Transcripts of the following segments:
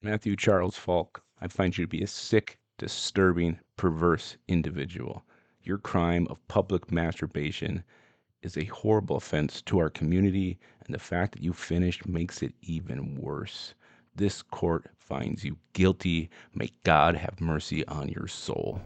Matthew Charles Falk, I find you to be a sick, disturbing, perverse individual. Your crime of public masturbation is a horrible offense to our community, and the fact that you finished makes it even worse. This court finds you guilty. May God have mercy on your soul.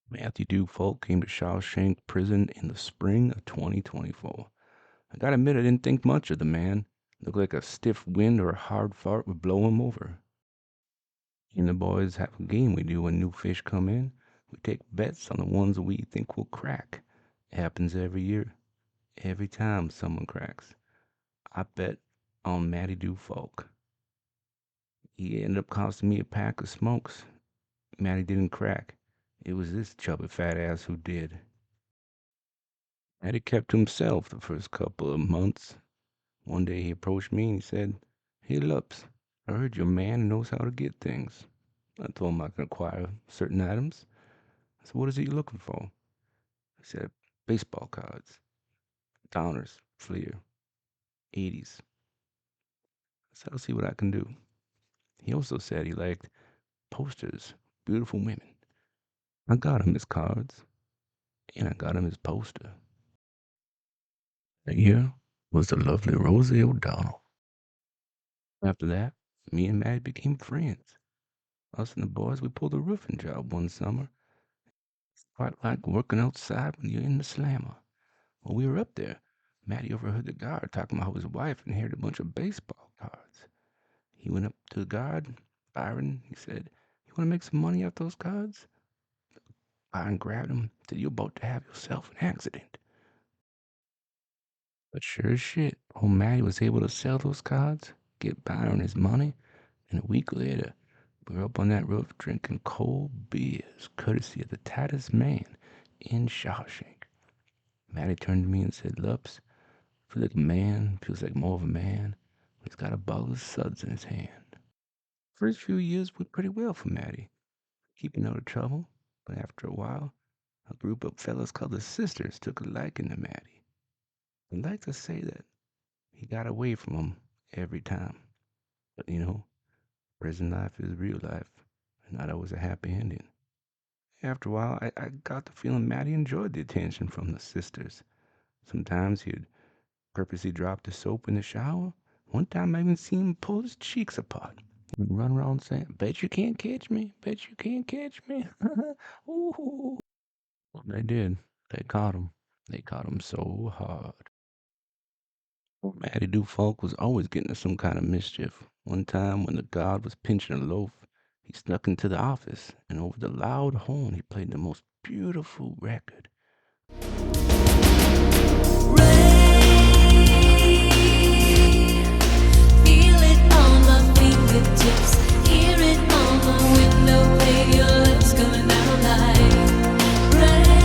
Matthew Duke Falk came to Shawshank Prison in the spring of 2024. I gotta admit, I didn't think much of the man. Looked like a stiff wind or a hard fart would blow him over. And the boys have a game we do when new fish come in. We take bets on the ones we think will crack. It happens every year. Every time someone cracks. I bet on Matty Doo Falk. He ended up costing me a pack of smokes. Matty didn't crack. It was this chubby fat ass who did. Matty kept to himself the first couple of months. One day he approached me and he said, "Hey, Lups, I heard your man knows how to get things." I told him I can acquire certain items. I said, "What is it you're looking for?" He said, "Baseball cards, Downers, Fleer, 80s. I said, "I'll see what I can do." He also said he liked posters, beautiful women. I got him his cards, and I got him his poster. And here was the lovely Rosie O'Donnell. After that, me and Maddie became friends. Us and the boys, we pulled a roofing job one summer. It's quite like working outside when you're in the slammer. When we were up there, Maddie overheard the guard talking about his wife and heard a bunch of baseball cards. He went up to the guard, Byron. He said, "You want to make some money off those cards?" Byron grabbed him, said, "You're about to have yourself an accident." But sure as shit, old Maddie was able to sell those cards, get Byron his money, and a week later, we were up on that roof drinking cold beers, courtesy of the tightest man in Shawshank. Maddie turned to me and said, "Lups, I feel like a man, feels like more of a man when he's got a bottle of suds in his hand." First few years went pretty well for Maddie, keeping out of trouble, but after a while, a group of fellas called the Sisters took a liking to Maddie. I'd like to say that he got away from them every time. But prison life is real life, and not always a happy ending. After a while, I got the feeling Maddie enjoyed the attention from the Sisters. Sometimes he'd purposely drop the soap in the shower. One time I even seen him pull his cheeks apart. He'd run around saying, "Bet you can't catch me, bet you can't catch me." Ooh. Well, they did. They caught him. They caught him so hard. Well, Matty Dufaulk was always getting into some kind of mischief. One time when the guard was pinching a loaf, he snuck into the office, and over the loud horn he played the most beautiful record. Feel it on my fingertips, hear it on my window, play your lips coming down like rain.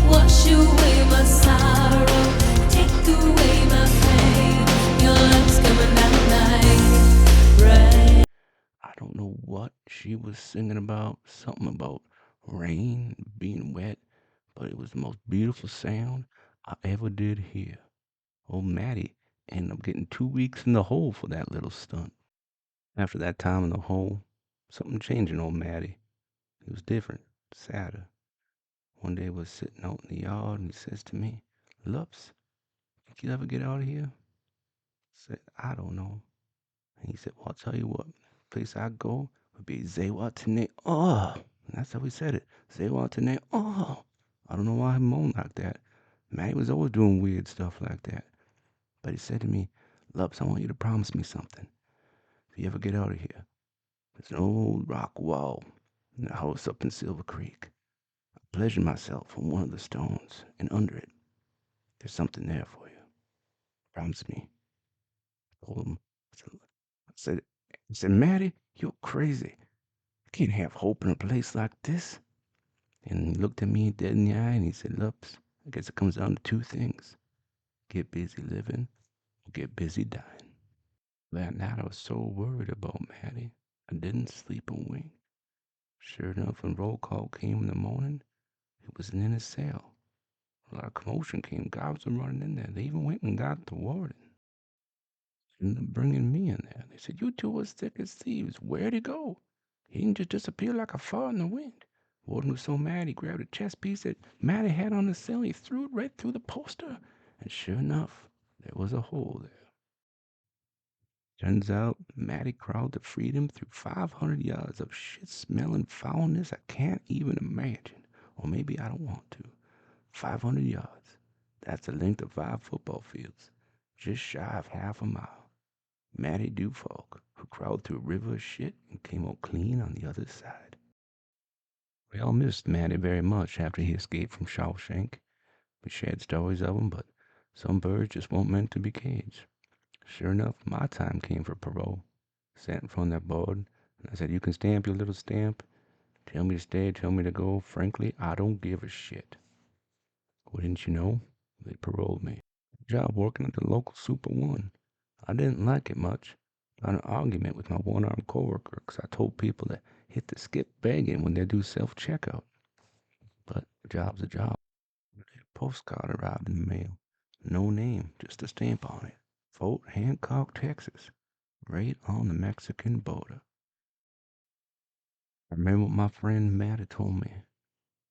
Wash away my sorrow, take away my pain. Your lips coming down like rain. I don't know what she was singing about, something about rain, being wet, but it was the most beautiful sound I ever did hear. Old Matty ended up getting 2 weeks in the hole for that little stunt. After that time in the hole, something changed in old Matty. He was different, sadder. One day I was sitting out in the yard and he says to me, "Lups, think you'll ever get out of here?" I said, "I don't know." And he said, "Well, I'll tell you what, place I go would be Zewatene. Oh, and that's how he said it. Zewatene. Oh, I don't know why I moaned like that. Matty was always doing weird stuff like that. But he said to me, "Lups, I want you to promise me something. If you ever get out of here, there's an old rock wall in the house up in Silver Creek. I pleasured myself on one of the stones, and under it, there's something there for you. Promise me." I told him, I said, "Matty, you're crazy. You can't have hope in a place like this." And he looked at me dead in the eye and he said, "Lups, I guess it comes down to two things. Get busy living or get busy dying." That night I was so worried about Maddie, I didn't sleep a wink. Sure enough, when roll call came in the morning, he wasn't in his cell. A lot of commotion came. Guards were running in there. They even went and got the warden. Ended up bringing me in there. They said, "You two was thick as thieves. Where'd he go? He didn't just disappear like a fart in the wind." Warden was so mad he grabbed a chess piece that Matty had on the cell. He threw it right through the poster. And sure enough, there was a hole there. Turns out Matty crawled to freedom through 500 yards of shit-smelling foulness I can't even imagine. Or maybe I don't want to. 500 yards. That's the length of 5 football fields. Just shy of half a mile. Matty Falk, who crawled through a river of shit and came out clean on the other side. We all missed Matty very much after he escaped from Shawshank. We shared stories of him, but some birds just weren't meant to be caged. Sure enough, my time came for parole. Sat in front of that board, and I said, "You can stamp your little stamp. Tell me to stay, tell me to go. Frankly, I don't give a shit." Wouldn't you know, they paroled me. Job working at the local Super One. I didn't like it much. Got an argument with my one-armed coworker because I told people to hit the skip begging when they do self-checkout. But a job's a job. A postcard arrived in the mail. No name, just a stamp on it. Fort Hancock, Texas. Right on the Mexican border. I remember what my friend Matt had told me,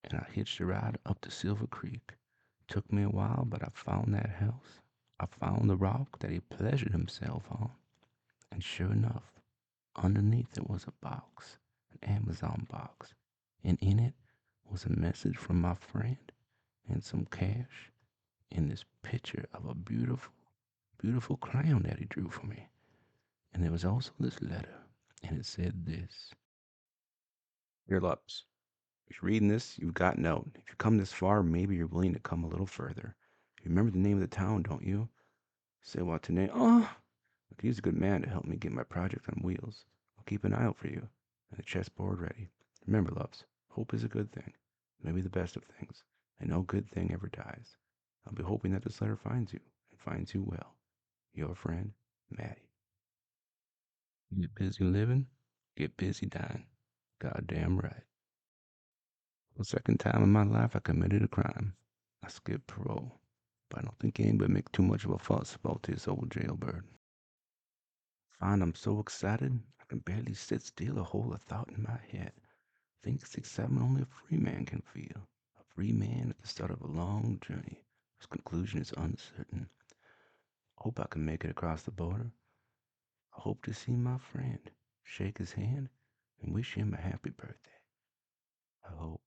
and I hitched a ride up to Silver Creek. Took me a while, but I found that house. I found the rock that he pleasured himself on. And sure enough, underneath it was a box, an Amazon box, and in it was a message from my friend and some cash and this picture of a beautiful, beautiful crown that he drew for me. And there was also this letter, and it said this. Dear Lups, if you're reading this, you've got note. If you come this far, maybe you're willing to come a little further. You remember the name of the town, don't you? Say what to name? Oh, look, he's a good man to help me get my project on wheels. I'll keep an eye out for you, and the chessboard ready. Remember, loves, hope is a good thing, maybe the best of things, and no good thing ever dies. I'll be hoping that this letter finds you, and finds you well. Your friend, Maddie. Get busy living, get busy dying. Goddamn right. For the second time in my life, I committed a crime. I skipped parole, but I don't think anybody make too much of a fuss about this old jailbird. Find I'm so excited, I can barely sit still or hold a thought in my head. Think 6-7 only a free man can feel. A free man at the start of a long journey, whose conclusion is uncertain. Hope I can make it across the border. I hope to see my friend, shake his hand, and wish him a happy birthday. I hope.